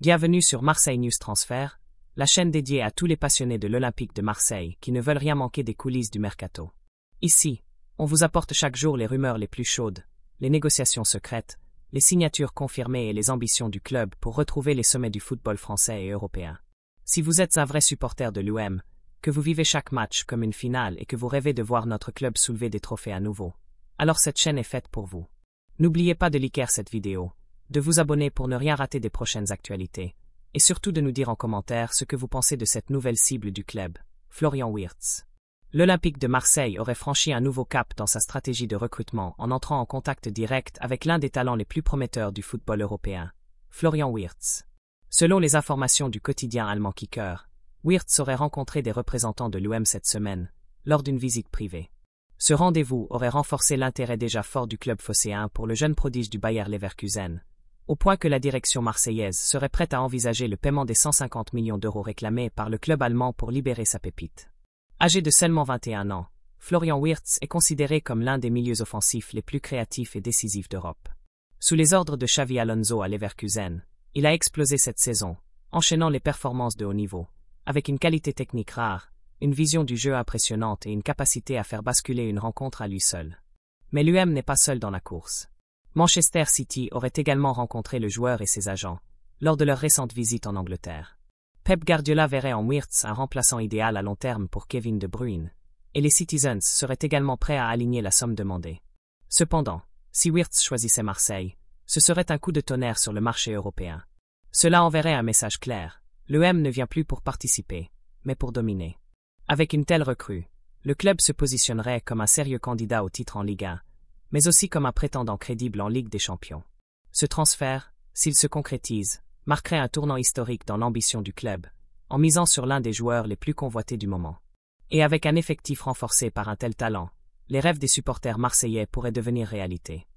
Bienvenue sur Marseille News Transfert, la chaîne dédiée à tous les passionnés de l'Olympique de Marseille qui ne veulent rien manquer des coulisses du mercato. Ici, on vous apporte chaque jour les rumeurs les plus chaudes, les négociations secrètes, les signatures confirmées et les ambitions du club pour retrouver les sommets du football français et européen. Si vous êtes un vrai supporter de l'OM, que vous vivez chaque match comme une finale et que vous rêvez de voir notre club soulever des trophées à nouveau, alors cette chaîne est faite pour vous. N'oubliez pas de liker cette vidéo, de vous abonner pour ne rien rater des prochaines actualités, et surtout de nous dire en commentaire ce que vous pensez de cette nouvelle cible du club, Florian Wirtz. L'Olympique de Marseille aurait franchi un nouveau cap dans sa stratégie de recrutement en entrant en contact direct avec l'un des talents les plus prometteurs du football européen, Florian Wirtz. Selon les informations du quotidien allemand Kicker, Wirtz aurait rencontré des représentants de l'OM cette semaine, lors d'une visite privée. Ce rendez-vous aurait renforcé l'intérêt déjà fort du club phocéen pour le jeune prodige du Bayer Leverkusen, au point que la direction marseillaise serait prête à envisager le paiement des 150 millions d'euros réclamés par le club allemand pour libérer sa pépite. Âgé de seulement 21 ans, Florian Wirtz est considéré comme l'un des milieux offensifs les plus créatifs et décisifs d'Europe. Sous les ordres de Xavi Alonso à Leverkusen, il a explosé cette saison, enchaînant les performances de haut niveau, avec une qualité technique rare, une vision du jeu impressionnante et une capacité à faire basculer une rencontre à lui seul. Mais l'UM n'est pas seul dans la course. Manchester City aurait également rencontré le joueur et ses agents, lors de leur récente visite en Angleterre. Pep Guardiola verrait en Wirtz un remplaçant idéal à long terme pour Kevin De Bruyne, et les Citizens seraient également prêts à aligner la somme demandée. Cependant, si Wirtz choisissait Marseille, ce serait un coup de tonnerre sur le marché européen. Cela enverrait un message clair, l'OM ne vient plus pour participer, mais pour dominer. Avec une telle recrue, le club se positionnerait comme un sérieux candidat au titre en Ligue 1, mais aussi comme un prétendant crédible en Ligue des Champions. Ce transfert, s'il se concrétise, marquerait un tournant historique dans l'ambition du club, en misant sur l'un des joueurs les plus convoités du moment. Et avec un effectif renforcé par un tel talent, les rêves des supporters marseillais pourraient devenir réalité.